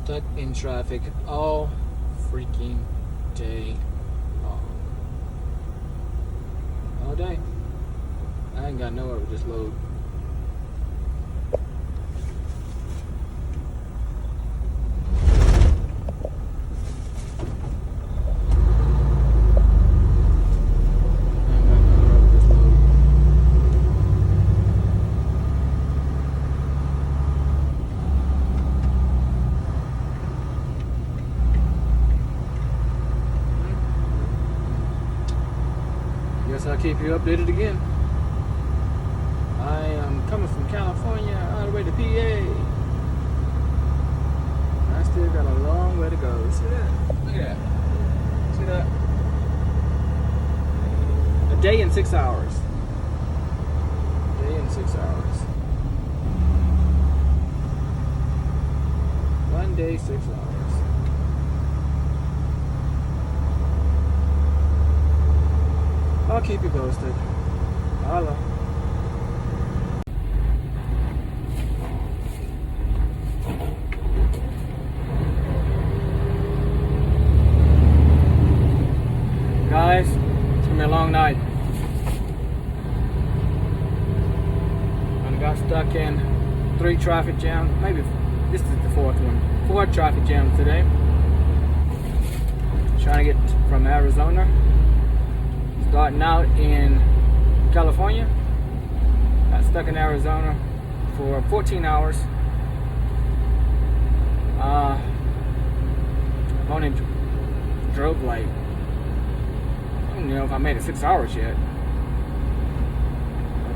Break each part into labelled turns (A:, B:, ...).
A: Stuck in traffic all freaking day long. All day. I ain't got nowhere to just load. Guess I'll keep you updated again. I am coming from California all the way to PA. I still got a long way to go. See that? Look at that. See that? A day and 6 hours. A day and 6 hours. 1 day, 6 hours. I'll keep you posted. Holla. Guys, it's gonna be a long night. I got stuck in 3 traffic jams. Maybe this is the 4th one. 4 traffic jams today. Trying to get from Arizona. Starting out in California, got stuck in Arizona for 14 hours. I've only drove like, I don't know if I made it 6 hours yet.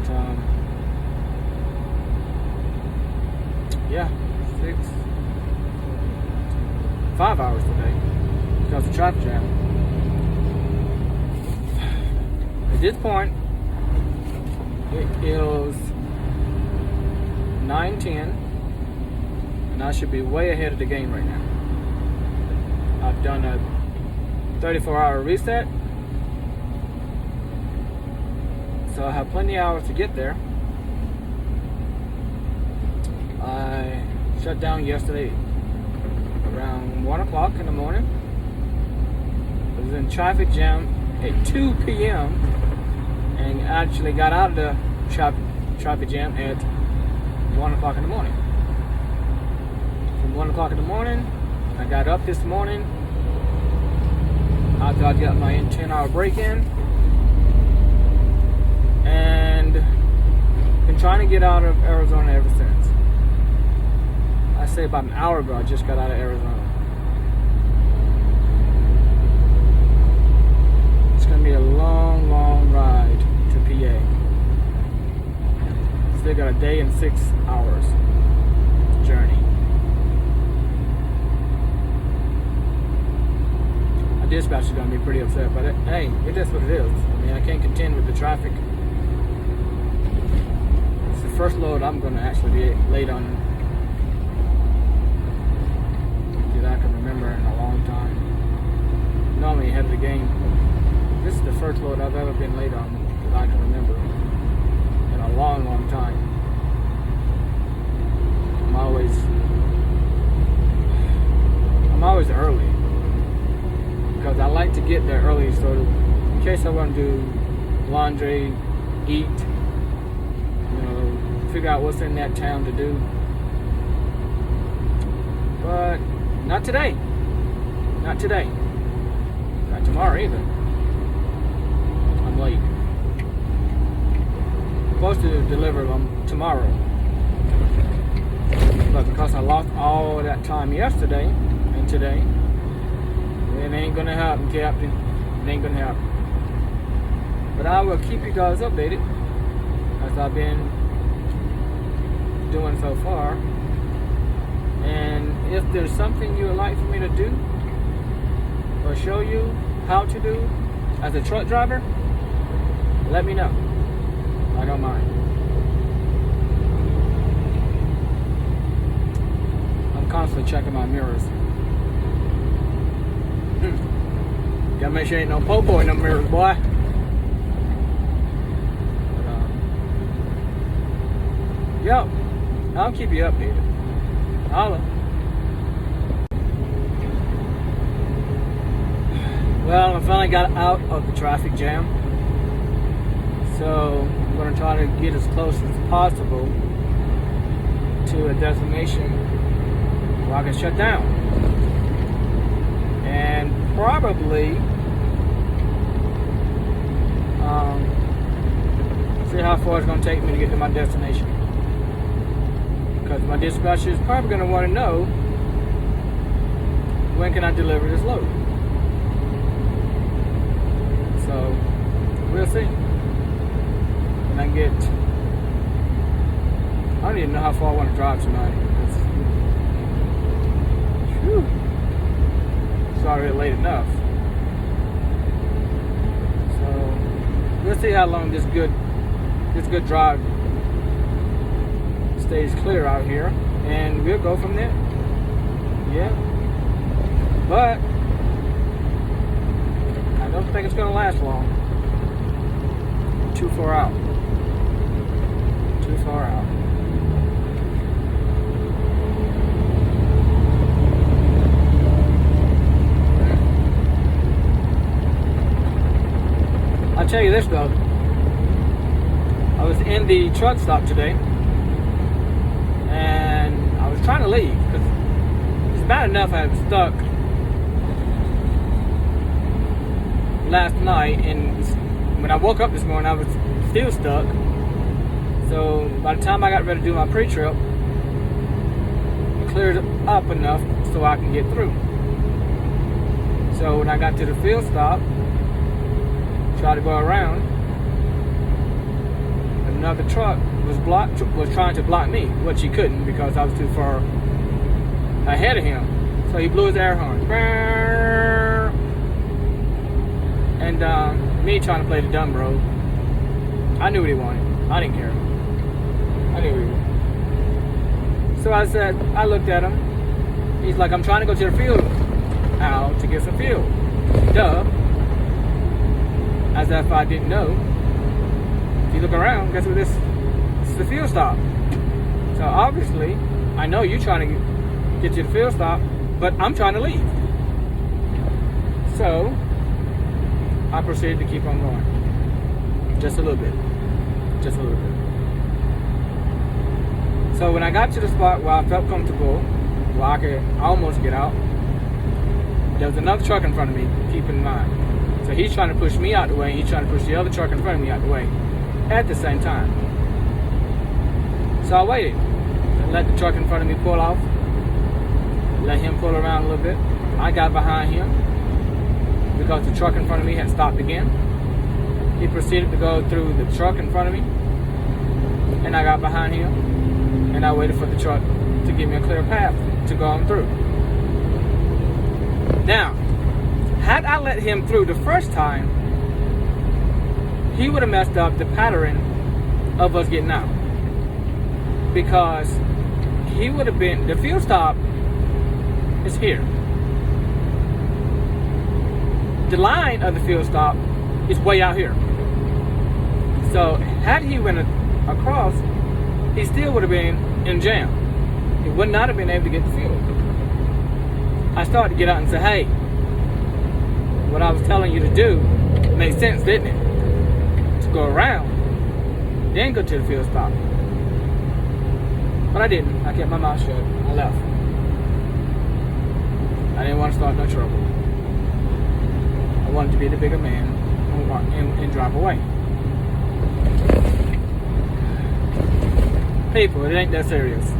A: But yeah, 5 hours today because of traffic jam. At this point, it is 9:10, and I should be way ahead of the game right now. I've done a 34-hour reset, so I have plenty of hours to get there. I shut down yesterday around 1 o'clock in the morning. I was in traffic jam at 2 p.m. and actually got out of the traffic jam at 1 o'clock in the morning. From 1 o'clock in the morning, I got up this morning after I got my 10-hour break in, and been trying to get out of Arizona ever since. I say about an hour ago I just got out of Arizona. It's going to be a long, long ride to PA. Still got a day and 6 hours journey. My dispatch is going to be pretty upset, but hey, it is what it is. I mean, I can't contend with the traffic. It's the first load I'm going to actually be late on that I can remember in a long time. Normally ahead of the game. This is the first load I've ever been late on that I can remember in a long, long time. I'm always early because I like to get there early, so in case I want to do laundry, eat, figure out what's in that town to do. But not today. Not today. Not tomorrow either. I'm late. I'm supposed to deliver them tomorrow. But because I lost all that time yesterday and today, it ain't gonna happen, Captain. It ain't gonna happen. But I will keep you guys updated as I've been doing so far. And if there's something you would like for me to do or show you how to do as a truck driver, let me know. I don't mind. I'm constantly checking my mirrors. Gotta make sure ain't no popo in them mirrors, boy. But, yep, I'll keep you updated. Holla. Well, I finally got out of the traffic jam. So I'm going to try to get as close as possible to a destination where I can shut down. And probably see how far it's going to take me to get to my destination. Because my dispatcher is probably going to want to know, when can I deliver this load? So we'll see. And I get, I don't even know how far I want to drive tonight. It's already late enough. So we'll see how long this good drive stays clear out here, and we'll go from there. Yeah. But I don't think it's gonna last long. Too far out. Too far out. I'll tell you this though. I was in the truck stop today, and I was trying to leave because it's bad enough I was stuck last night, and when I woke up this morning I was still stuck. So by the time I got ready to do my pre-trip, it cleared up enough so I can get through. So when I got to the field stop, tried to go around, another truck was trying to block me, which he couldn't because I was too far ahead of him. So he blew his air horn. And me trying to play the dumb bro. I knew what he wanted. I didn't care. I knew what he wanted. So I looked at him. He's like, I'm trying to go to the field, Al, to get some fuel. Duh. As if I didn't know. If you look around, guess what this is the field stop. So obviously, I know you're trying to get to the field stop, but I'm trying to leave. So I proceeded to keep on going. Just a little bit. Just a little bit. So when I got to the spot where I felt comfortable, where I could almost get out, there was another truck in front of me, keep in mind. So he's trying to push me out the way, and he's trying to push the other truck in front of me out the way at the same time. So I waited and let the truck in front of me pull off, let him pull around a little bit. I got behind him because the truck in front of me had stopped again. He proceeded to go through the truck in front of me, and I got behind him, and I waited for the truck to give me a clear path to go on through. Now, had I let him through the first time, he would have messed up the pattern of us getting out. Because he would have been, the field stop is here. The line of the field stop is way out here. So had he went across, he still would have been in jam. He would not have been able to get the fuel. I started to get out and say, hey, what I was telling you to do made sense, didn't it? To go around, then go to the field stop. But I didn't. I kept my mouth shut. I left. I didn't want to start no trouble. I wanted to be the bigger man and drive away. People, it ain't that serious.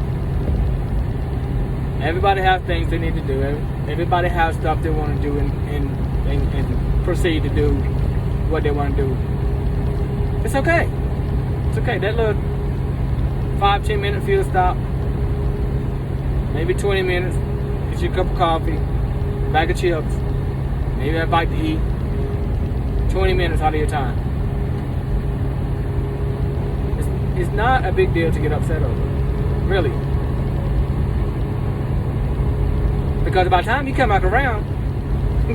A: Everybody has things they need to do. Everybody has stuff they want to do and proceed to do what they want to do. It's okay. It's okay. That little 5-10 minute field stop, maybe 20 minutes, get you a cup of coffee, bag of chips, maybe a bite to eat. 20 minutes out of your time. It's not a big deal to get upset over. Really. Because by the time you come back around,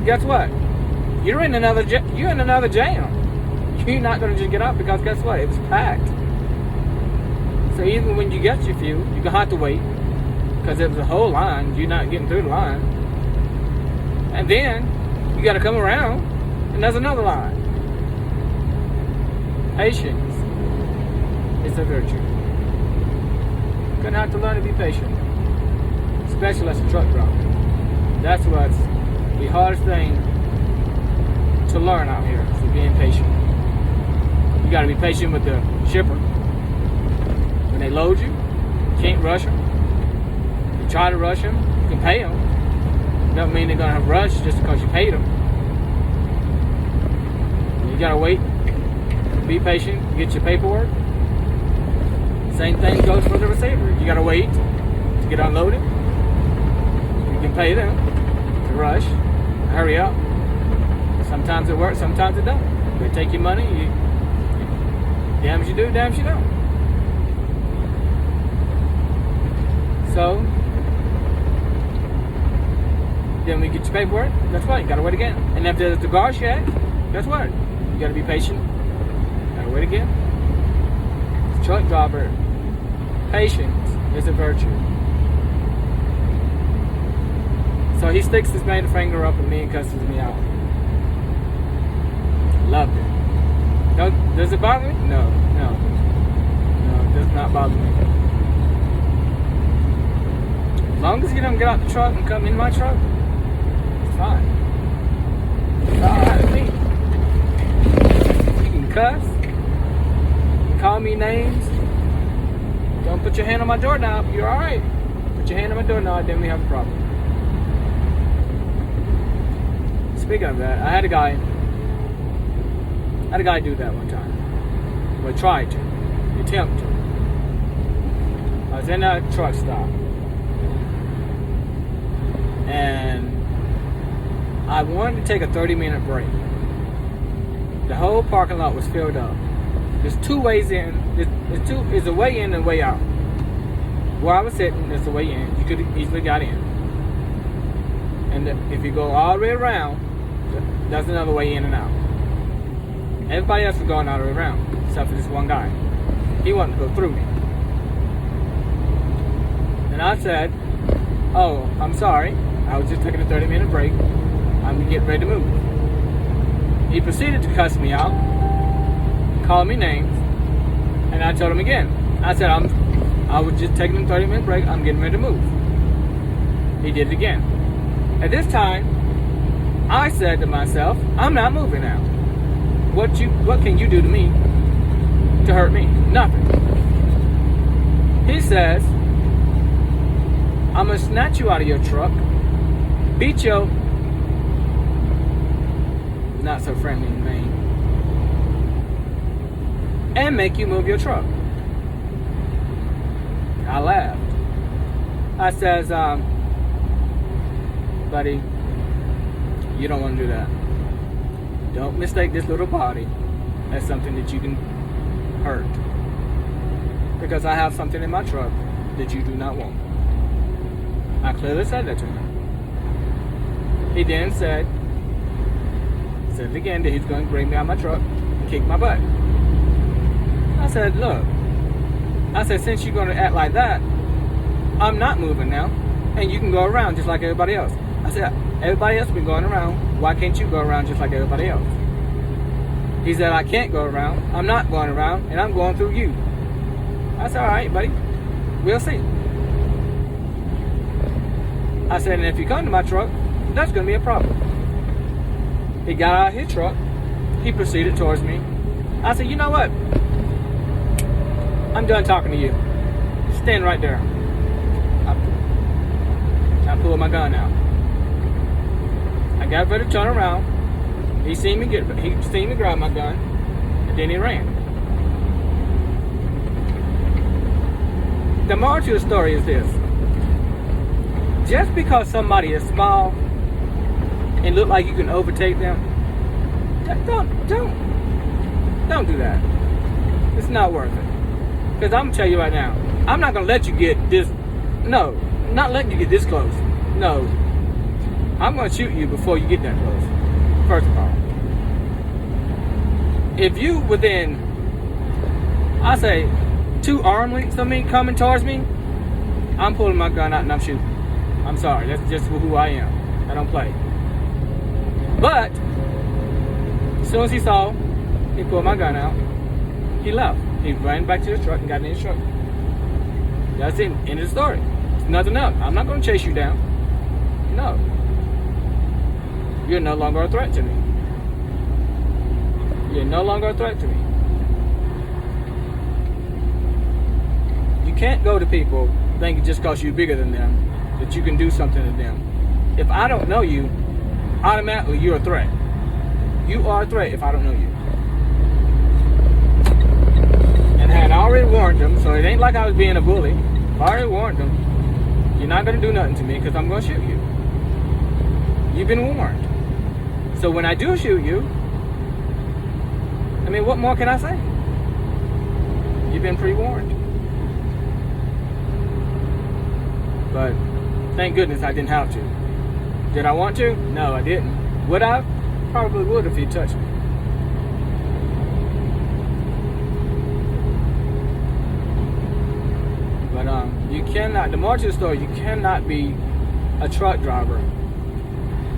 A: guess what? you're in another jam. You're not going to just get out because guess what? It was packed. So even when you get your fuel, you're going to have to wait because it was a whole line. You're not getting through the line. And then you got to come around and there's another line. Patience is a virtue. You're going to have to learn to be patient, especially as a truck driver. That's what's the hardest thing to learn out here, is being patient. You got to be patient with the shipper. When they load you, you can't rush them. You try to rush them, you can pay them. Doesn't mean they're going to have rush just because you paid them. You got to wait, be patient, get your paperwork. Same thing goes for the receiver. You got to wait to get unloaded. You can pay them to rush, hurry up. Sometimes it works, sometimes it don't. They take your money, damn as you do, damn as you don't. So, then we get your paperwork, guess what? You gotta wait again. And if there's the guard check, guess what? You gotta be patient, gotta wait again. Truck driver, patience is a virtue. So he sticks his middle finger up at me and cusses me out. Loved it. No, does it bother me? No, it does not bother me. As long as you don't get out the truck and come in my truck, it's fine. It's alright with me. You can cuss, you can call me names. Don't put your hand on my doorknob, you're alright. Put your hand on my doorknob, then we have a problem. Speaking of that, I had a guy do that one time. Well, tried to. Attempt to. I was in a truck stop. And I wanted to take a 30-minute break. The whole parking lot was filled up. There's two ways in. There's a way in and a way out. Where I was sitting, there's a way in. You could have easily got in. And if you go all the way around, there's another way in and out. Everybody else was going all the way around, except for this one guy. He wanted to go through me. And I said, oh, I'm sorry. I was just taking a 30-minute break. I'm getting ready to move. He proceeded to cuss me out, call me names, and I told him again. I said, I was just taking a 30-minute break. I'm getting ready to move. He did it again. At this time, I said to myself, I'm not moving now. What can you do to me to hurt me? Nothing. He says, I'm going to snatch you out of your truck, beat your not so friendly name, and make you move your truck. I laughed. I says, buddy, you don't want to do that. Don't mistake this little body as something that you can hurt. Because I have something in my truck that you do not want. I clearly said that to him. He then said it again, that he's going to bring me out of my truck and kick my butt. I said, look, since you're going to act like that, I'm not moving now, and you can go around just like everybody else. I said, everybody else been going around. Why can't you go around just like everybody else? He said, I can't go around. I'm not going around, and I'm going through you. I said, all right, buddy. We'll see. I said, and if you come to my truck, that's going to be a problem. He got out of his truck. He proceeded towards me. I said, you know what? I'm done talking to you. Stand right there. I pulled my gun out. I got ready to turn around. He seen me grab my gun, and then he ran. The moral to the story is this: just because somebody is small and look like you can overtake them, don't do that. It's not worth it. Because I'm gonna tell you right now, I'm not gonna let you get this. No, not letting you get this close. No, I'm gonna shoot you before you get that close. First of all, if you within, I say, 2 arm lengths of me coming towards me, I'm pulling my gun out and I'm shooting. I'm sorry, that's just who I am. I don't play. But as soon as he saw, he pulled my gun out. He left. He ran back to his truck and got in his truck. That's it. End of the story. It's nothing else. I'm not going to chase you down. No. You're no longer a threat to me. You're no longer a threat to me. You can't go to people thinking just because you're bigger than them that you can do something to them. If I don't know you, automatically you're a threat. You are a threat if I don't know you. And I had already warned them, so it ain't like I was being a bully. I already warned them. You're not going to do nothing to me because I'm going to shoot you. You've been warned. So when I do shoot you, I mean, what more can I say? You've been pre-warned. But thank goodness I didn't have to. Did I want to? No, I didn't. Would I? Probably would if he touched me. But you cannot, the more to the story, you cannot be a truck driver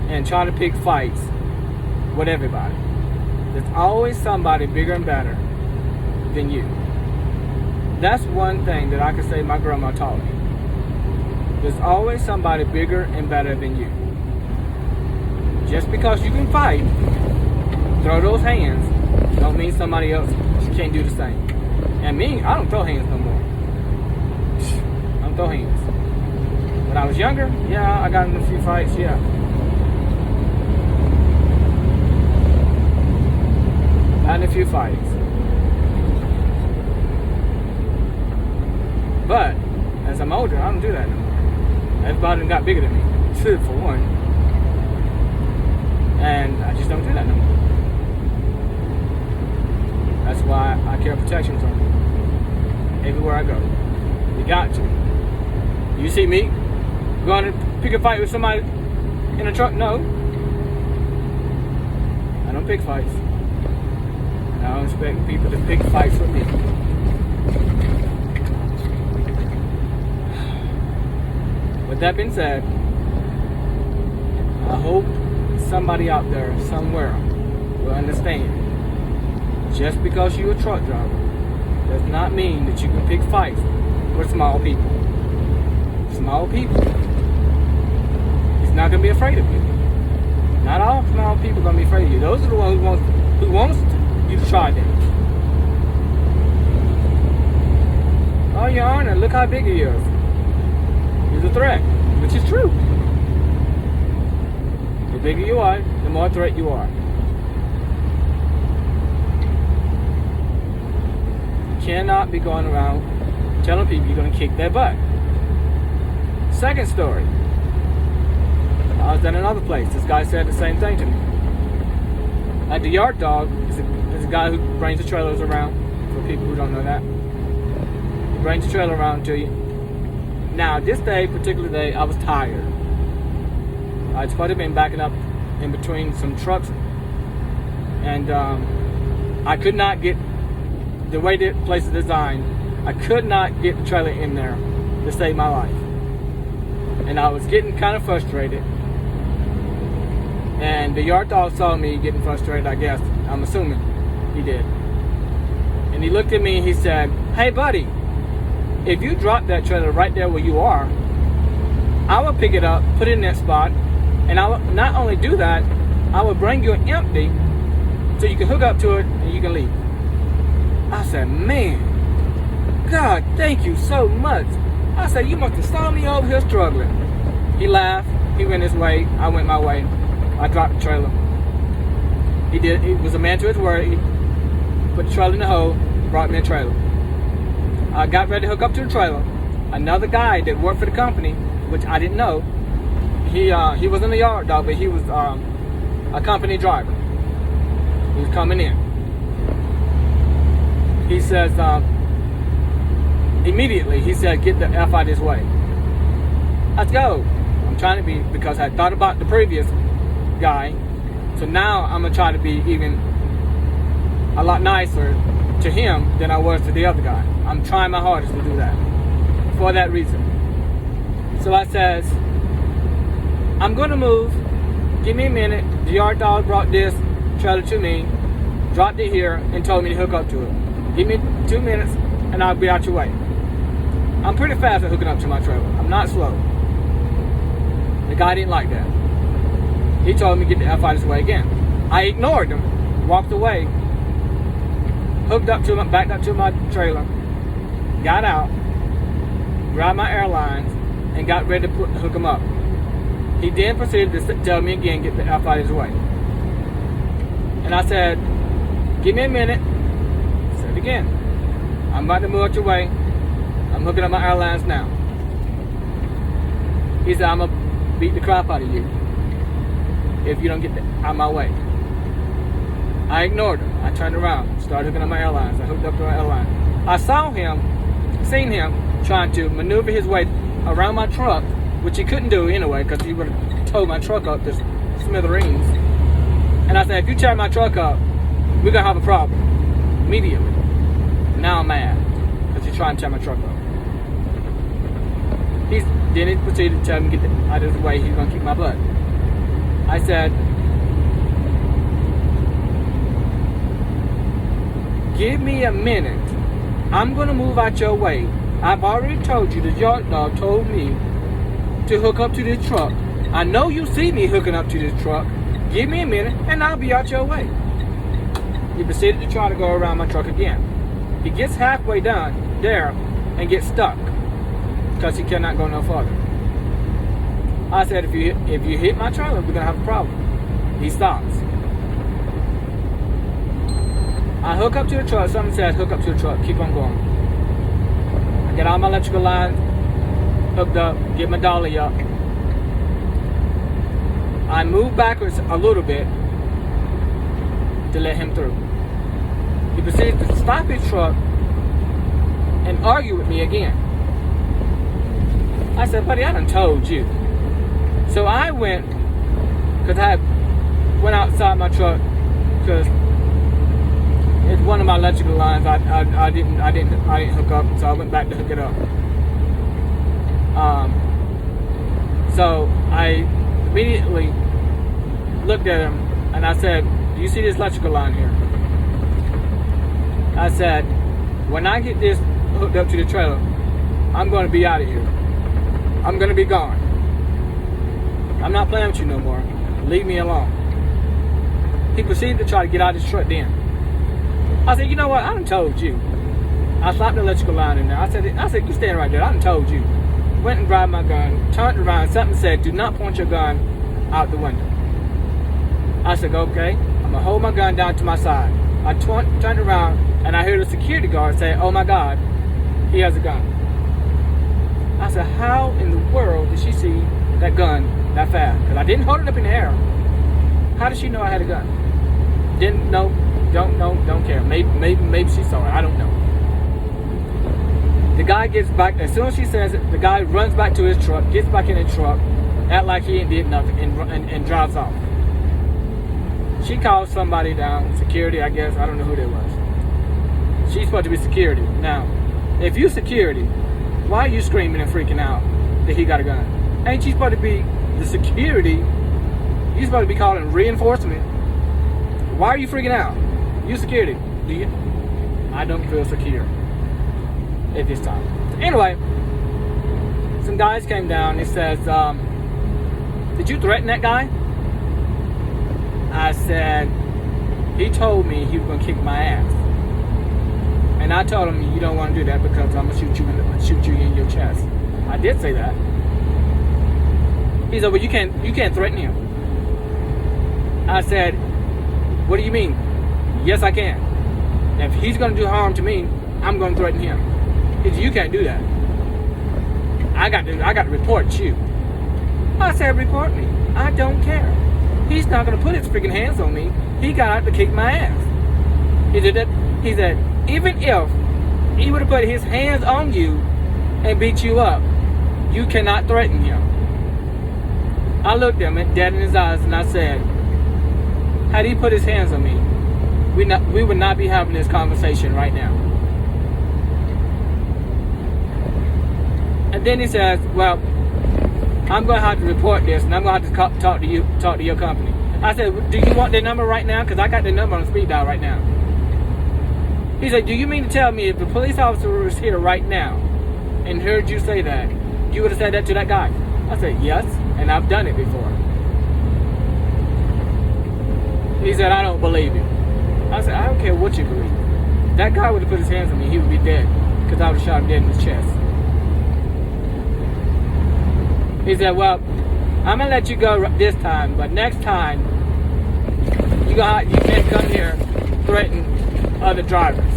A: and try to pick fights with everybody. There's always somebody bigger and better than you. That's one thing that I can say my grandma taught me. There's always somebody bigger and better than you. Just because you can fight, throw those hands, don't mean somebody else can't do the same. And me, I don't throw hands no more. I don't throw hands. When I was younger, yeah, I got in a few fights, yeah. Got in a few fights. But as I'm older, I don't do that no more. Everybody got bigger than me, for one. And I just don't do that no more. That's why I carry protection from me everywhere I go. You got to. You see me going to pick a fight with somebody in a truck? No. I don't pick fights. I don't expect people to pick fights with me. With that being said, I hope somebody out there, somewhere, will understand. Just because you're a truck driver does not mean that you can pick fights with small people. Small people. He's not going to be afraid of you. Not all small people are going to be afraid of you. Those are the ones who wants you to try them. Oh, Your Honor, look how big he is. He's a threat, which is true. The bigger you are, the more threat you are. You cannot be going around telling people you're going to kick their butt. Second story. I was at another place. This guy said the same thing to me. At the Yard Dog, there's a guy who brings the trailers around, for people who don't know that. He brings the trailer around to you. Now, this particular day, I was tired. I'd probably been backing up in between some trucks, and I could not get, the way the place is designed, I could not get the trailer in there to save my life. And I was getting kind of frustrated. And the Yard Dog saw me getting frustrated, I guess. I'm assuming he did. And he looked at me and he said, "Hey, buddy, if you drop that trailer right there where you are, I will pick it up, put it in that spot, and I will not only do that, I will bring you an empty so you can hook up to it and you can leave." I said, "Man, God, thank you so much." I said, "You must have saw me over here struggling." He laughed. He went his way. I went my way. I dropped the trailer. He was a man to his word. He put the trailer in the hole, brought me a trailer. I got ready to hook up to the trailer. Another guy that worked for the company, which I didn't know, he was in the Yard Dog, but he was a company driver. He was coming in. He says, immediately, he said, "Get the F out of his way." Let's go. I'm trying to be, because I thought about the previous guy So now I'm going to try to be even a lot nicer to him than I was to the other guy. I'm trying my hardest to do that for that reason. So I says, I'm going to move. Give me a minute. The yard dog brought this trailer to me, dropped it here, and told me to hook up to it. Give me 2 minutes, and I'll be out your way. I'm pretty fast at hooking up to my trailer. I'm not slow. The guy didn't like that. He told me to get the F out of his way again. I ignored him, walked away, hooked up to him, backed up to my trailer, got out, grabbed my airlines, and got ready to hook him up. He then proceeded to tell me again, get the F out of his way. And I said, give me a minute. I said it again. I'm about to move out your way. I'm hooking up my airlines now. He said, I'm going to beat the crap out of you if you don't get out of my way. I ignored him. I turned around, started hooking up my airlines. I hooked up to my airline. I seen him trying to maneuver his way around my truck, which he couldn't do anyway because he would have towed my truck up to smithereens. And I said, if you tear my truck up, we're going to have a problem immediately. Now I'm mad because he's trying to tear my truck up. Then he proceeded to tell me to get out of the way. He's going to kick my butt. I said, give me a minute. I'm going to move out your way. I've already told you, the yard dog told me to hook up to this truck. I know you see me hooking up to this truck. Give me a minute and I'll be out your way. He proceeded to try to go around my truck again. He gets halfway down there and gets stuck because he cannot go no farther. I said, if you hit my trailer, we're going to have a problem. He stops. I hook up to the truck. Someone says, hook up to the truck. Keep on going. I get all my electrical lines hooked up, get my dolly up. I move backwards a little bit to let him through. He proceeds to stop his truck and argue with me again. I said, buddy, I done told you. So I went, because I went outside my truck, because it's one of my electrical lines I didn't hook up, so I went back to hook it up. So I immediately looked at him and I said, do you see this electrical line here? I said, when I get this hooked up to the trailer, I'm going to be out of here. I'm going to be gone. I'm not playing with you no more. Leave me alone. He proceeded to try to get out of his truck then. I said, you know what? I done told you. I slapped the electrical line in there. I said, you stand right there. I done told you. Went and grabbed my gun, turned around, something said, do not point your gun out the window. I said, okay. I'm going to hold my gun down to my side. I turned around and I heard the security guard say, oh my God, he has a gun. I said, how in the world did she see that gun that fast? Because I didn't hold it up in the air. How did she know I had a gun? Didn't know, don't care. Maybe she saw it. I don't know. The guy gets back, as soon as she says it, the guy runs back to his truck, gets back in his truck, act like he ain't did nothing, and drives off. She calls somebody down, security, I guess. I don't know who that was. She's supposed to be security. Now, if you security, why are you screaming and freaking out that he got a gun? Ain't you supposed to be the security? You're supposed to be calling reinforcement. Why are you freaking out? You security. Do you? I don't feel secure at this time. So anyway, some guys came down. It says, did you threaten that guy? I said, he told me he was going to kick my ass. And I told him, you don't want to do that because I'm going to shoot you in your chest. I did say that. He said, well, you can't threaten him. I said, what do you mean? Yes, I can. If he's going to do harm to me, I'm going to threaten him. He said, you can't do that. I got to report you. I said, report me. I don't care. He's not going to put his freaking hands on me. He got out to kick my ass. He said, even if he would have put his hands on you and beat you up, you cannot threaten him. I looked him dead in his eyes and I said, had he put his hands on me, we would not be having this conversation right now. And then he says, well, I'm going to have to report this, and I'm going to have to talk to your company. I said, do you want their number right now? Because I got their number on speed dial right now. He said, do you mean to tell me if the police officer was here right now and heard you say that, you would have said that to that guy? I said, yes, and I've done it before. He said, I don't believe you. I said, I don't care what you believe. That guy would have put his hands on me, he would be dead, because I would have shot him dead in his chest. He said, well, I'm going to let you go this time, but next time, you can't come here threaten other drivers.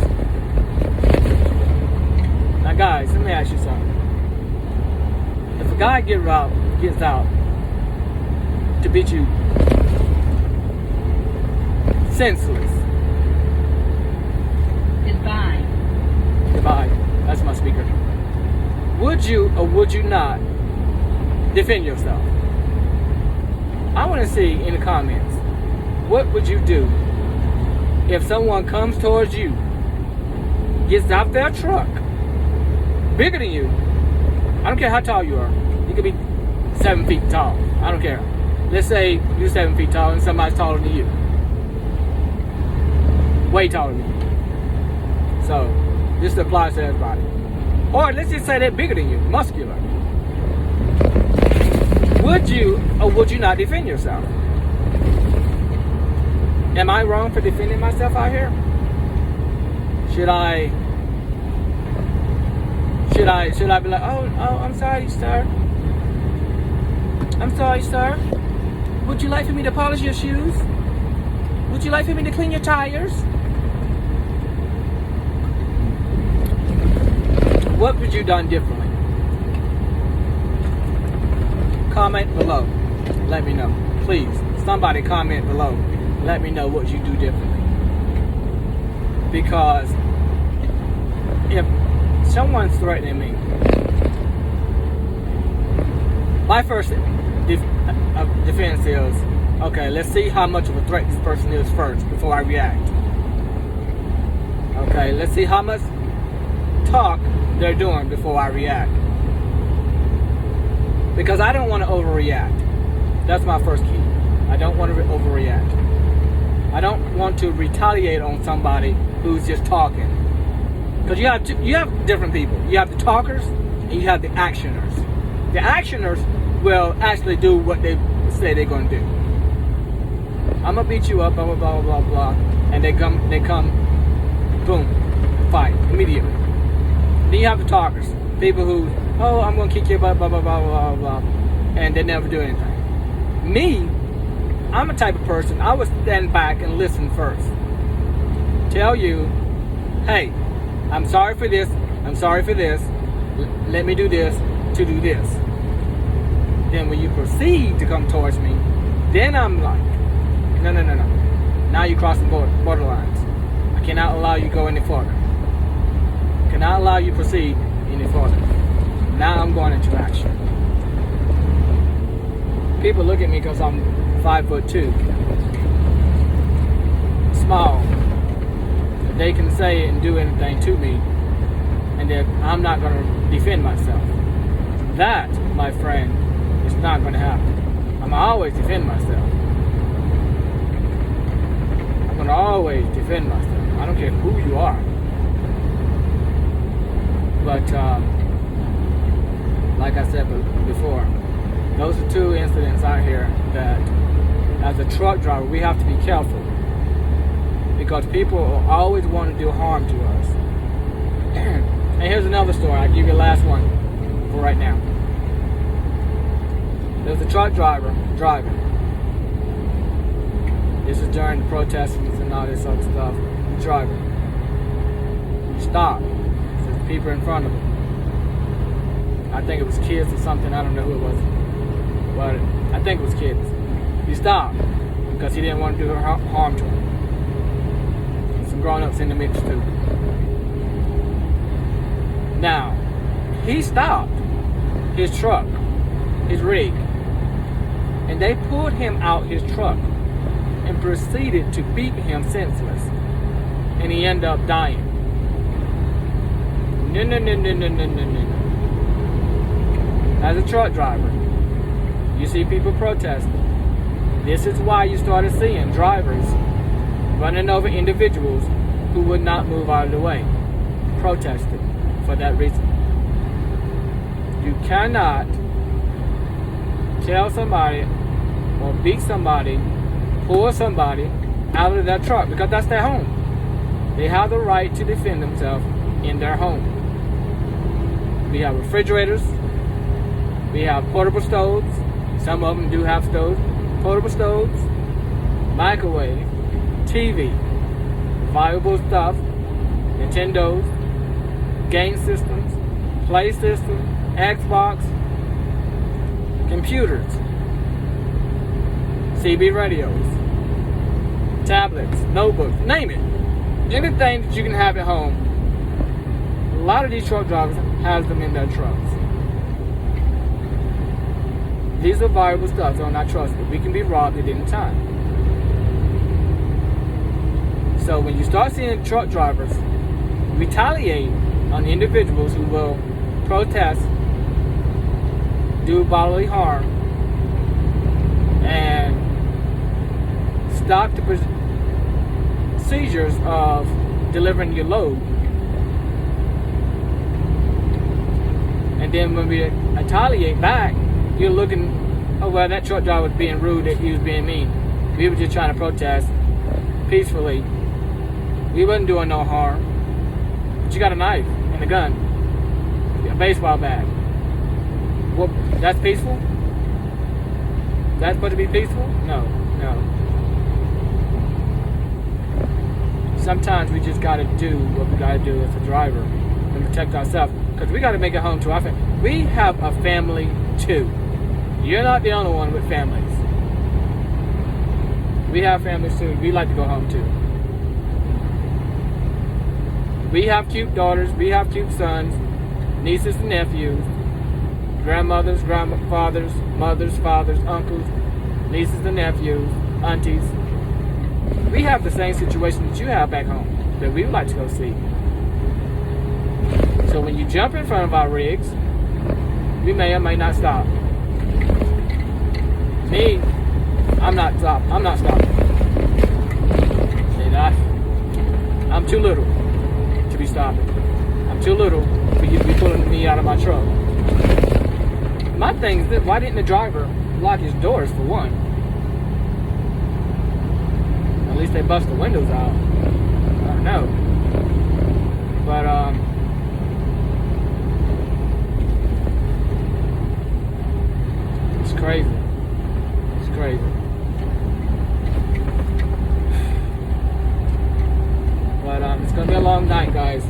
A: Now, guys, let me ask you something. If a guy gets out to beat you senseless. Goodbye. That's my speaker. Would you or would you not defend yourself? I want to see in the comments, what would you do if someone comes towards you, gets out their truck, bigger than you? I don't care how tall you are. You could be 7 feet tall. I don't care. Let's say you're 7 feet tall and somebody's taller than you. Way taller than you. So, this applies to everybody. Or let's just say they're bigger than you, muscular. Would you or would you not defend yourself? Am I wrong for defending myself out here? Should I be like, oh, I'm sorry, sir. I'm sorry, sir. Would you like for me to polish your shoes? Would you like for me to clean your tires? What would you done differently? Comment below. Let me know. Please, somebody comment below. Let me know what you do differently. Because if someone's threatening me, my first defense is, okay, let's see how much of a threat this person is first before I react. Okay, let's see how much talk they're doing before I react. Because I don't want to overreact. That's my first key. I don't want to overreact. I don't want to retaliate on somebody who's just talking. Because you have different people. You have the talkers and you have the actioners. The actioners will actually do what they say they're going to do. I'm going to beat you up, blah, blah, blah, blah, blah. And they come, boom, fight immediately. Then you have the talkers. People who, oh, I'm going to kick your butt, blah, blah, blah, blah, blah. And they never do anything. Me, I'm a type of person, I would stand back and listen first. Tell you, hey, I'm sorry for this, I'm sorry for this, let me do this to do this. Then when you proceed to come towards me, then I'm like, no. Now you're crossing borderlines. I cannot allow you to go any further. I cannot allow you to proceed any further. Now I'm going into action. People look at me because I'm 5'2", small. They can say and do anything to me, and that I'm not going to defend myself. That, my friend, is not going to happen. I'm going to always defend myself. I'm going to always defend myself. I don't care who you are. But, like I said before, those are two incidents out here that, as a truck driver, we have to be careful. Because people always want to do harm to us. And here's another story. I'll give you the last one for right now. There's a truck driver driving. This is during the protests and all this other stuff. Driving. He stopped. There's people in front of him. I think it was kids or something. I don't know who it was. But I think it was kids. He stopped because he didn't want to do harm to him. Some grown-ups in the mix too. Now, he stopped his truck, his rig, and they pulled him out his truck and proceeded to beat him senseless. And he ended up dying. No. As a truck driver, you see people protesting. This is why you started seeing drivers running over individuals who would not move out of the way, protesting for that reason. You cannot tell somebody or beat somebody, pull somebody out of their truck because that's their home. They have the right to defend themselves in their home. We have refrigerators. We have portable stoves. Some of them do have stoves. Portable stoves, microwave, TV, valuable stuff, Nintendos, game systems, PlayStation, Xbox, computers, CB radios, tablets, notebooks, name it. Anything that you can have at home. A lot of these truck drivers have them in their trucks. These are valuable stuff, so I'm not trusted. We can be robbed at any time. So when you start seeing truck drivers retaliate on individuals who will protest, do bodily harm, and stop the procedures of delivering your load, and then when we retaliate back, you're looking, oh well, that truck driver was being rude, that he was being mean. We were just trying to protest peacefully. We wasn't doing no harm. But you got a knife and a gun, a baseball bat. Well, that's peaceful? That's supposed to be peaceful? No. Sometimes we just gotta do what we gotta do as a driver and protect ourselves, because we gotta make it home to our family. We have a family too. You're not the only one with families. We have families too. We like to go home too. We have cute daughters. We have cute sons, nieces and nephews, grandmothers, grandfathers, mothers, fathers, uncles, nieces and nephews, aunties. We have the same situation that you have back home that we would like to go see. So when you jump in front of our rigs, we may or may not stop. Me, I'm not stopping. I'm too little to be stopping. I'm too little for you to be pulling me out of my truck. My thing is this: why didn't the driver lock his doors for one? At least they bust the windows out. I don't know. But it's crazy. Crazy. But it's gonna be a long night, guys.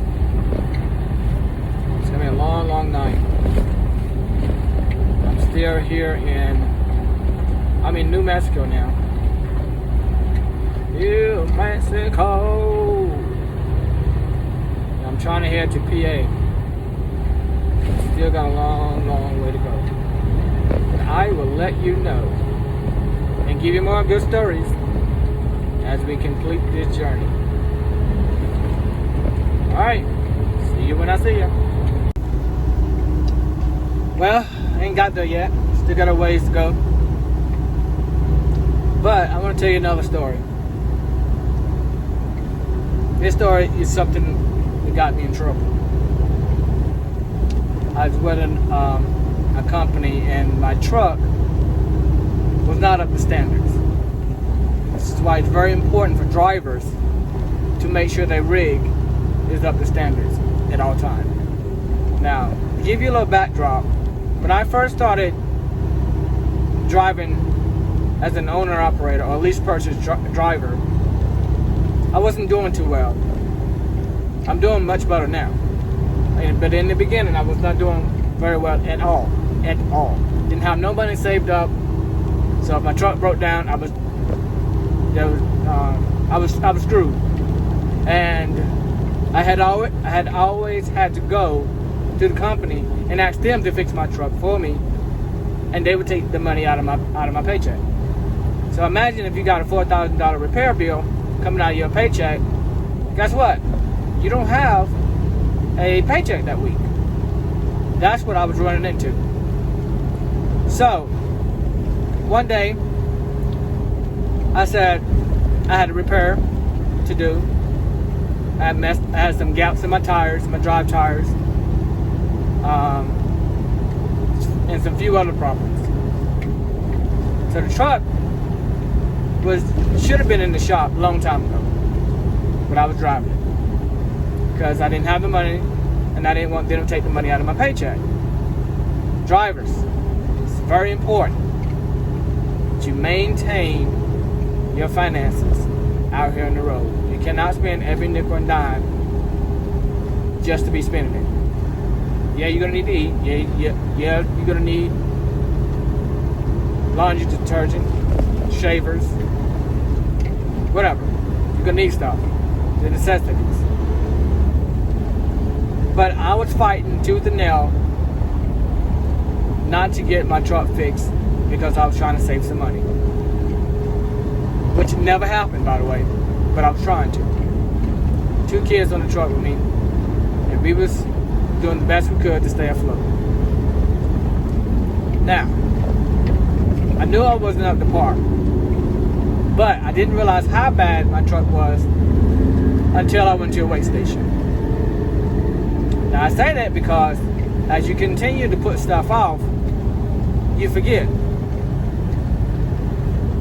A: It's gonna be a long night. I'm still here I'm in New Mexico now. New Mexico. I'm trying to head to PA. Still got a long way to go. But I will let you know and give you more good stories as we complete this journey. Alright, see you when I see you. Well, I ain't got there yet. Still got a ways to go. But I want to tell you another story. This story is something that got me in trouble. I was with a company and my truck was not up to standards. This is why it's very important for drivers to make sure their rig is up to standards at all times. Now, to give you a little backdrop, when I first started driving as an owner-operator or lease purchase driver, I wasn't doing too well. I'm doing much better now. But in the beginning, I was not doing very well at all. Didn't have no money saved up. So if my truck broke down, I was screwed. And I had always had to go to the company and ask them to fix my truck for me, and they would take the money out of my paycheck. So imagine if you got a $4,000 repair bill coming out of your paycheck. Guess what? You don't have a paycheck that week. That's what I was running into. So one day I said I had a repair to do. I had some gaps in my tires, my drive tires, and some few other problems. So the truck should have been in the shop a long time ago, but I was driving it because I didn't have the money and I didn't want them to take the money out of my paycheck. Drivers, it's very important to maintain your finances out here on the road. You cannot spend every nickel and dime just to be spending it. Yeah, you're gonna need to eat. Yeah, you're gonna need laundry detergent, shavers, whatever. You're gonna need stuff, the necessities. But I was fighting tooth and nail not to get my truck fixed because I was trying to save some money. Which never happened, by the way, but I was trying to. 2 kids on the truck with me, and we was doing the best we could to stay afloat. Now, I knew I wasn't up to par, but I didn't realize how bad my truck was until I went to a weigh station. Now I say that because as you continue to put stuff off, you forget.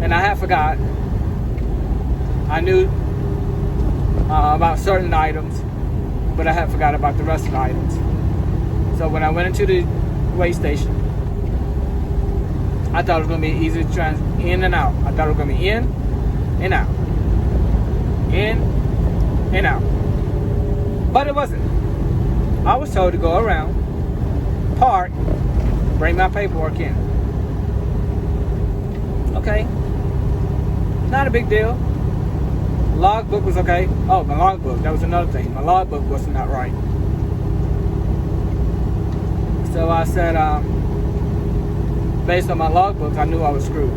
A: And I had forgot. I knew about certain items, but I had forgot about the rest of the items. So when I went into the weigh station, I thought it was going to be easy to in and out. I thought it was going to be in and out. In and out. But it wasn't. I was told to go around, park, bring my paperwork in. Okay. Not a big deal. Logbook was okay. Oh, my logbook. That was another thing. My logbook was not right. So I said, based on my logbook, I knew I was screwed.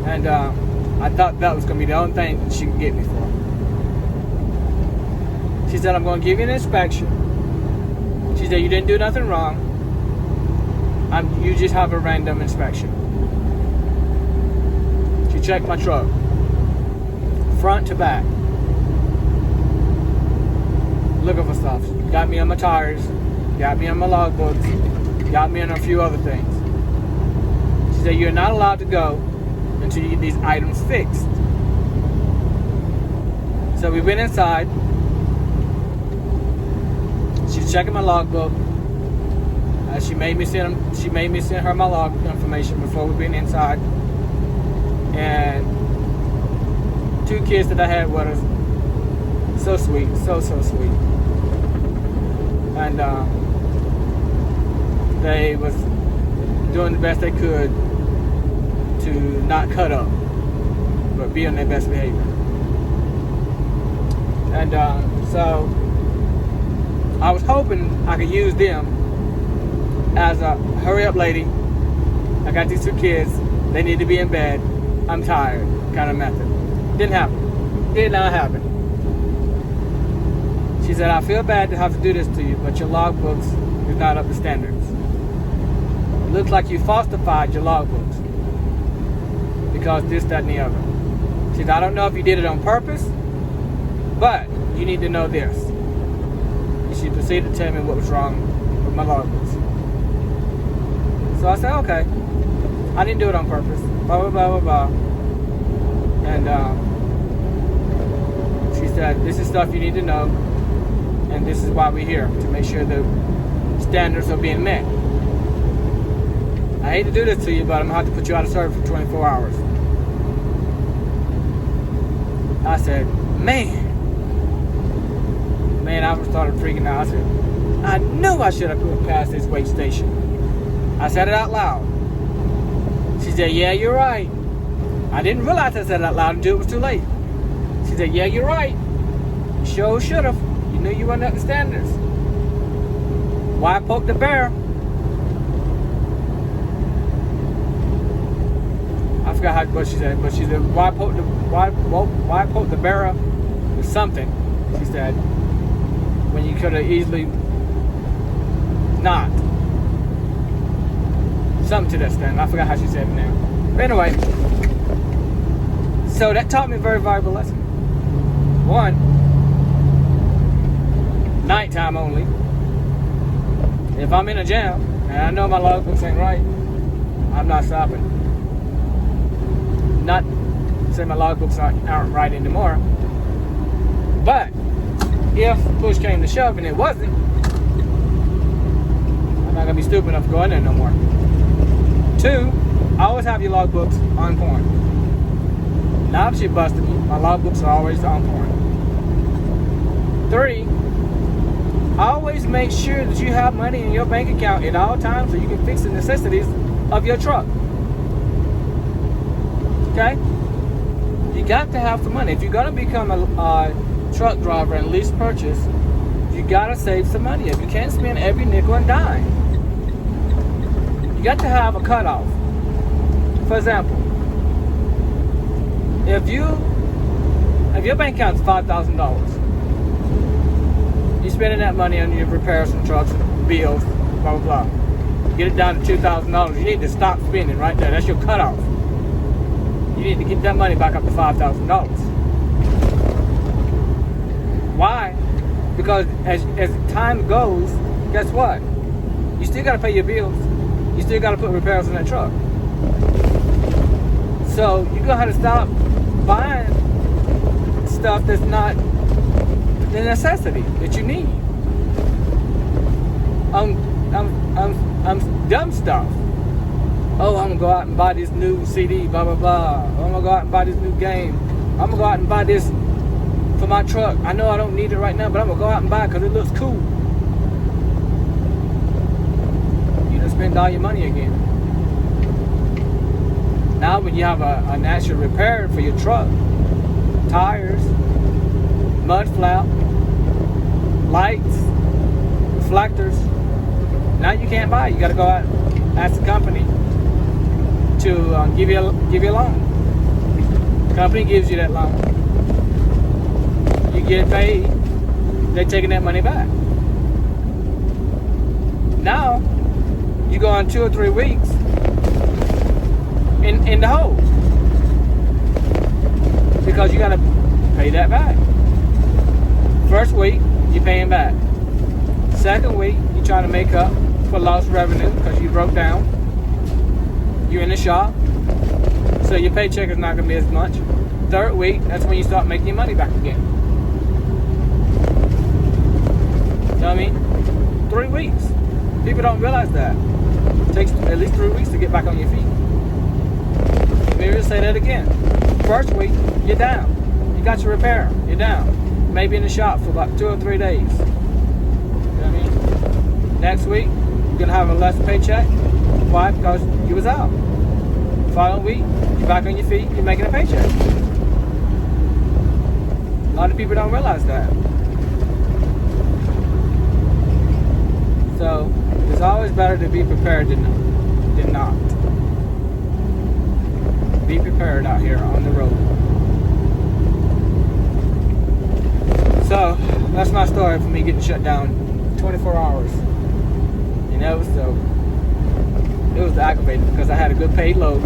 A: And I thought that was going to be the only thing that she could get me for. She said, I'm going to give you an inspection. She said, you didn't do nothing wrong. You just have a random inspection. She checked my truck, front to back, looking for stuff. Got me on my tires, got me on my logbooks, got me on a few other things. She said, you're not allowed to go until you get these items fixed. So we went inside. She's checking my logbook. She made me send her my log information before we went inside. And 2 kids that I had with us, so sweet, so sweet. And they was doing the best they could to not cut up, but be on their best behavior. And so I was hoping I could use them as a hurry up lady. I got these 2 kids, they need to be in bed, I'm tired kind of method. Didn't happen. Did not happen. She said, I feel bad to have to do this to you, but your logbooks is not up to standards. It looks like you falsified your logbooks because this, that, and the other. She said, I don't know if you did it on purpose, but you need to know this. And she proceeded to tell me what was wrong with my logbooks. So I said, okay, I didn't do it on purpose. Blah, blah, blah, blah, blah. And she said, this is stuff you need to know, and this is why we're here, to make sure the standards are being met. I hate to do this to you, but I'm going to have to put you out of service for 24 hours. I said, man, I started freaking out. I said, I knew I should have put past this weigh station. I said it out loud. She said, yeah, you're right. I didn't realize I said it out loud until it was too late. She said, yeah, you're right. You sure should have. You knew you weren't up to standards. Why poke the bear? forgot what she said, but she said, why poke the bear with something, she said, when you could have easily not. Something to that extent. I forgot how she said it now. But anyway, so that taught me a very valuable lesson. One, nighttime only. If I'm in a jam and I know my logbooks ain't right, I'm not stopping. Not say my logbooks aren't right anymore, but if push came to shove and it wasn't, I'm not gonna be stupid enough to go in there no more. Two, always have your logbooks on point. Now if she busted me, my logbooks are always on point. Three, always make sure that you have money in your bank account at all times so you can fix the necessities of your truck. Okay? You got to have some money. If you're gonna become a truck driver and lease purchase, you gotta save some money. If you can't spend every nickel and dime, you got to have a cutoff. For example, if your bank account is $5,000, you're spending that money on your repairs and trucks, bills, blah blah blah. Get it down to $2,000. You need to stop spending right there. That's your cutoff. You need to get that money back up to $5,000. Why? Because as time goes, guess what? You still got to pay your bills. You still got to put repairs on that truck. So you're gonna have to stop buying stuff that's not the necessity that you need. Dumb stuff. Oh, I'm gonna go out and buy this new CD, blah blah blah. I'm gonna go out and buy this new game. I'm gonna go out and buy this for my truck. I know I don't need it right now, but I'm gonna go out and buy it because it looks cool. You done spend all your money again. Now when you have a natural repair for your truck, tires, mud flap, lights, reflectors, now you can't buy it. You got to go out and ask the company to give you a loan. The company gives you that loan. You get paid. They're taking that money back. Now you go on 2 or 3 weeks in the hole because you got to pay that back. First week you're paying back. Second week you're trying to make up for lost revenue because you broke down. You're in the shop, so your paycheck is not going to be as much. Third week, that's when you start making your money back again. You know what I mean? 3 weeks. People don't realize that. It takes at least 3 weeks to get back on your feet. Let me just say that again. First week, you're down. You got your repair, you're down. Maybe in the shop for about 2 or 3 days. You know what I mean? Next week, you're going to have a less paycheck. Why? Because you was out. Following week, you're back on your feet, you're making a paycheck. A lot of people don't realize that. So, it's always better to be prepared than not. Be prepared out here on the road. So, that's my story for me getting shut down 24 hours. You know, so it was aggravating because I had a good paid load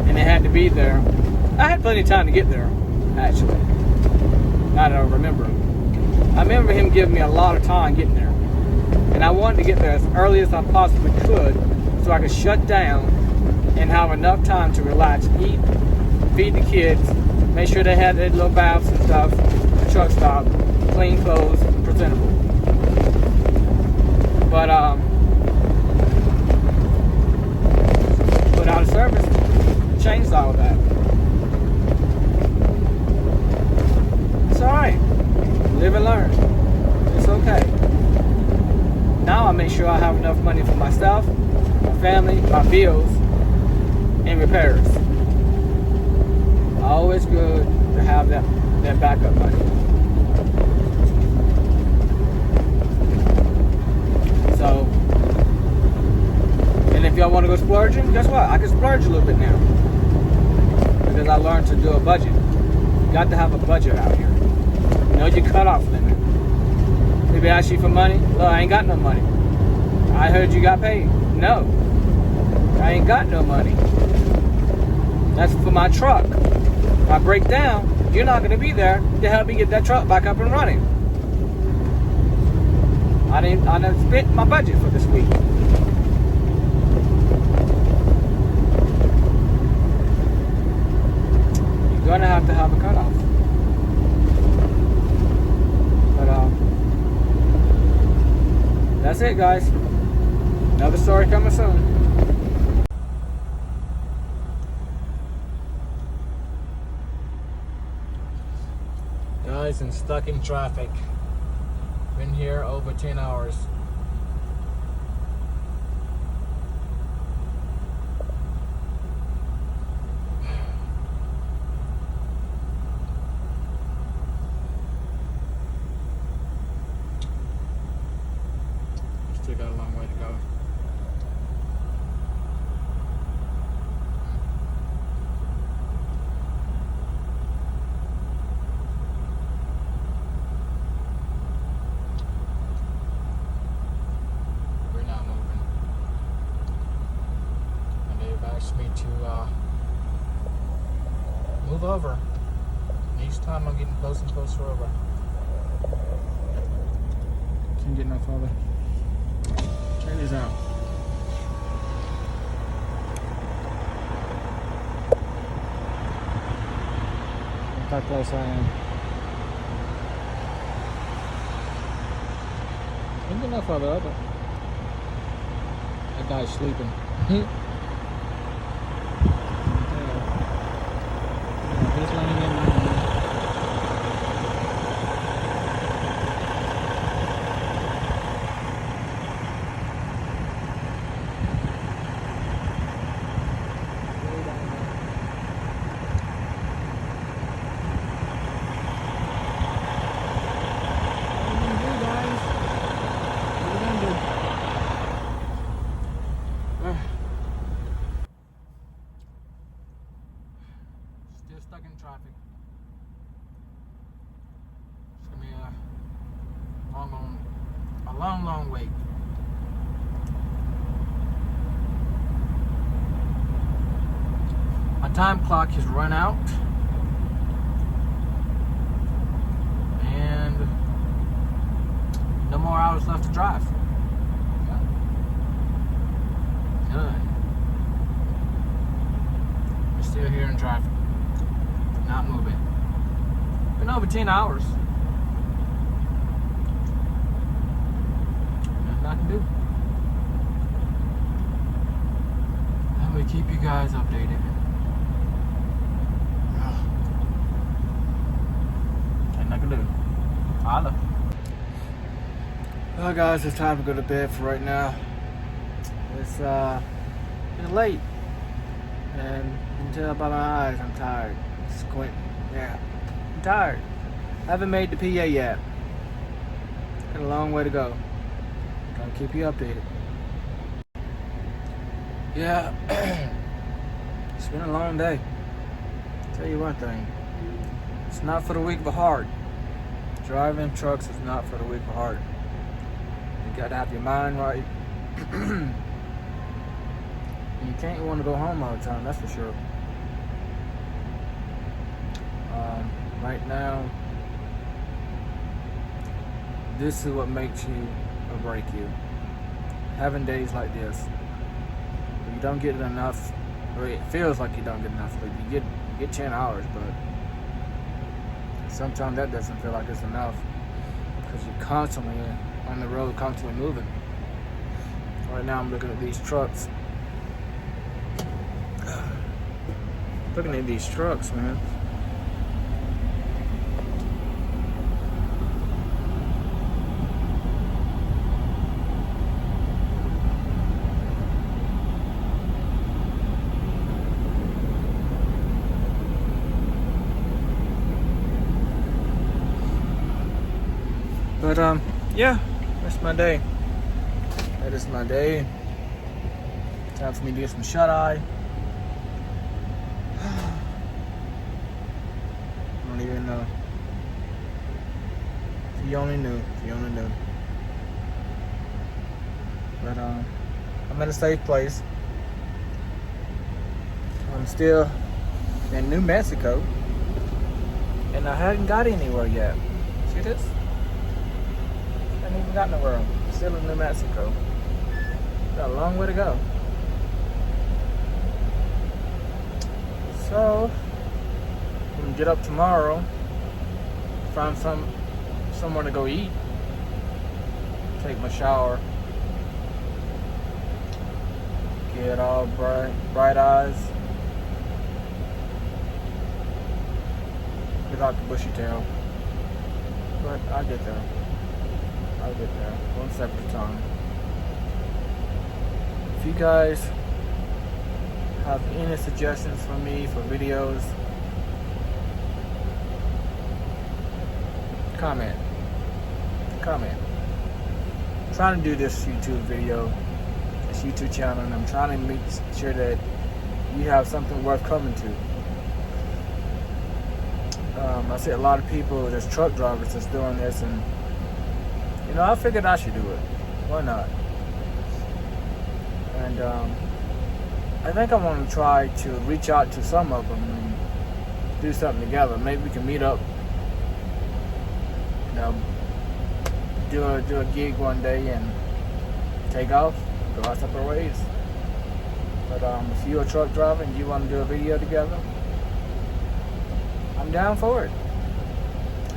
A: and it had to be there. I had plenty of time to get there, actually. Now that I remember. I remember him giving me a lot of time getting there. And I wanted to get there as early as I possibly could so I could shut down and have enough time to relax, eat, feed the kids, make sure they had their little baths and stuff, the truck stop, clean clothes, presentable. But out of service changed all of that. It's alright. Live and learn. It's okay. Now I make sure I have enough money for myself, my family, my bills, and repairs. Always good to have that backup money. So, and if y'all want to go splurging, guess what? I can splurge a little bit now. because I learned to do a budget. You got to have a budget out here. You know your cutoff limit. Maybe ask you for money. Look, I ain't got no money. I heard you got paid. No, I ain't got no money. That's for my truck. If I break down, you're not going to be there to help me get that truck back up and running. I didn't spent my budget for this week. You're going to have a cutoff. But that's it, guys. Another story coming soon. Guys, and stuck in traffic. Been here over 10 hours. Still got a long way to go. Me to move over. Each time I'm getting closer and closer over. Can't get no further. Check this out. Look how close I am. Can't get no further over. That guy's sleeping. He's running in my way. Still stuck in traffic. It's gonna be a long wait. My time clock has run out, and no more hours left to drive. None. We're still here in traffic. Not moving. Been over 10 hours. Nothing I can do. I'm gonna keep you guys updated. Ain't nothing I can do. Holla. Well, guys, it's time to go to bed for right now. It's been late, and you can tell by my eyes I'm tired. Squint. Yeah. I'm tired. I haven't made the PA yet. Got a long way to go. Gonna keep you updated. Yeah. It's been a long day. I'll tell you one thing. It's not for the weak of heart. Driving trucks is not for the weak of heart. You gotta have your mind right. You can't want to go home all the time, that's for sure. Right now, this is what makes you or break you. Having days like this, you don't get enough, or it feels like you don't get enough sleep. You get 10 hours, but sometimes that doesn't feel like it's enough because you're constantly on the road, constantly moving. Right now, I'm looking at these trucks. Looking at these trucks, man. But yeah, that's my day. That is my day. Time for me to get some shut eye. know. If you only knew. If you only knew. But I'm in a safe place. I'm still in New Mexico, and I hadn't got anywhere yet. See this? I haven't even got nowhere. I'm still in New Mexico. Got a long way to go. So I'm gonna get up tomorrow, find somewhere to go eat, take my shower, get all bright eyes, without the bushy tail. But I'll get there. I'll get there, one step at a time. If you guys have any suggestions for me for videos, comment. I'm trying to do this YouTube video, this YouTube channel, and I'm trying to make sure that you have something worth coming to. I see a lot of people, there's truck drivers that's doing this, and I figured I should do it. Why not? And I think I want to try to reach out to some of them and do something together. Maybe we can meet up, do a gig one day and take off, go our separate ways. But if you're a truck driver and you want to do a video together, I'm down for it.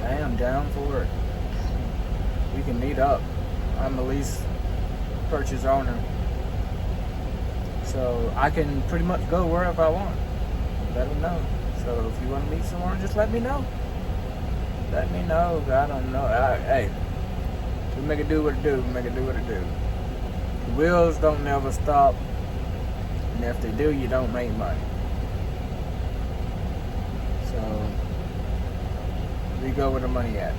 A: I am down for it. We can meet up. I'm a lease purchase owner, so I can pretty much go wherever I want. Let me know. So if you want to meet someone, just let me know. Let me know. I don't know. Hey, we make it do what it do. Make it do what it do. The wheels don't never stop, and if they do, you don't make money. So we go where the money at.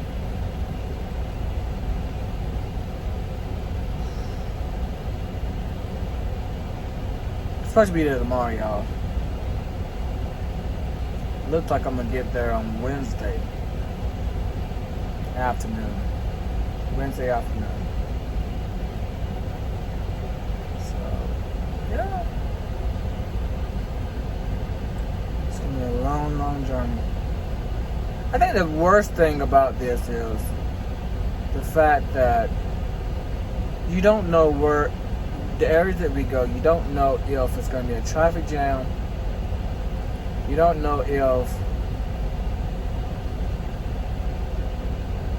A: It's supposed to be there tomorrow, y'all. Looks like I'm gonna get there on Wednesday afternoon. Wednesday afternoon. So, yeah. It's gonna be a long, long journey. I think the worst thing about this is the fact that you don't know where the areas that we go, you don't know if it's going to be a traffic jam. You don't know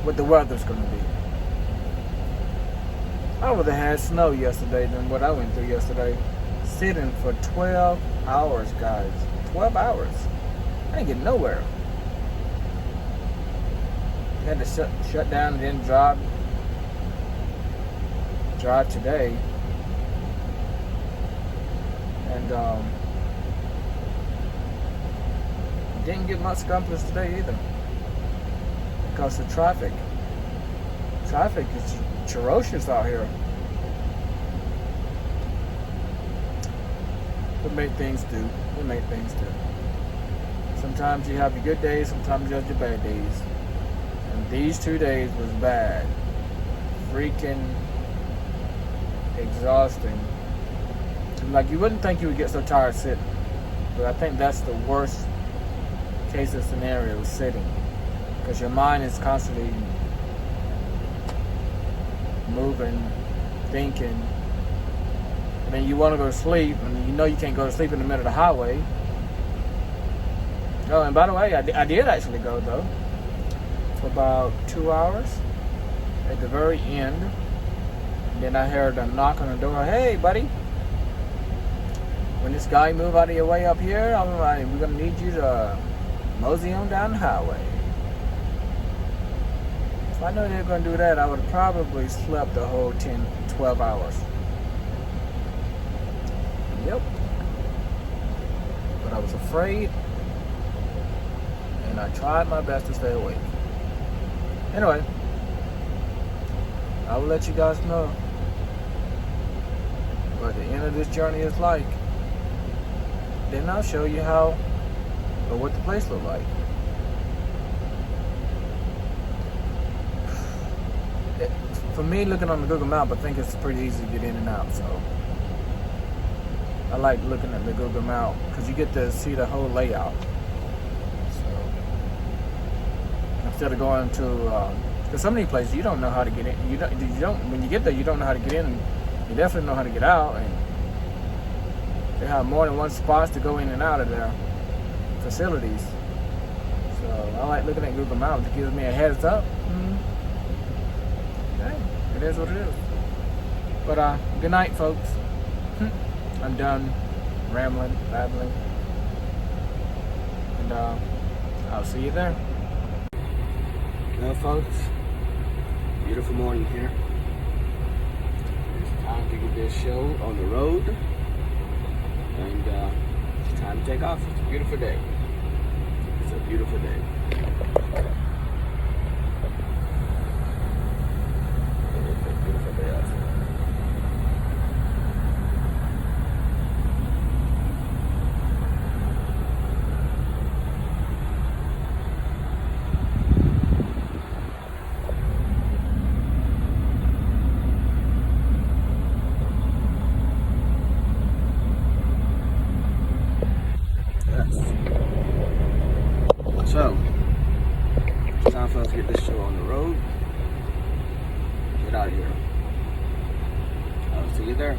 A: what the weather's going to be. I would have had snow yesterday than what I went through yesterday. Sitting for 12 hours, guys. 12 hours. I ain't getting nowhere. Had to shut down and then drive today. And didn't get much compass today either, because of traffic. Traffic is ferocious out here. We make things do. Sometimes you have your good days, sometimes you have your bad days. And these 2 days was bad. Freaking exhausting. Like, you wouldn't think you would get so tired sitting. But I think that's the worst case of scenario, sitting. Because your mind is constantly moving, thinking. And then you want to go to sleep, and you know you can't go to sleep in the middle of the highway. Oh, and by the way, I did actually go, though. For about 2 hours at the very end. And then I heard a knock on the door. Hey, buddy, when this guy move out of your way up here, we're gonna need you to mosey on down the highway. If I knew they were gonna do that, I would have probably slept the whole 12 hours. Yep. But I was afraid, and I tried my best to stay awake. Anyway, I will let you guys know what the end of this journey is like. Then I'll show you what the place look like. for me, looking on the Google map, I think it's pretty easy to get in and out. So I like looking at the Google map because you get to see the whole layout. So instead of going to, because some of these places you don't know how to get in. You don't. When you get there, you don't know how to get in. You definitely know how to get out, and they have more than one spots to go in and out of their facilities. So I like looking at Google Maps. It gives me a heads up. Hey, it is what it is. But good night, folks. I'm done rambling, babbling, and I'll see you there.
B: Well, folks, beautiful morning here. It's time to get this show on the road, and it's time to take off. It's a beautiful day. It's a beautiful day. It's a beautiful day outside. So, it's time for us to get this show on the road. Get out of here. I'll see you there.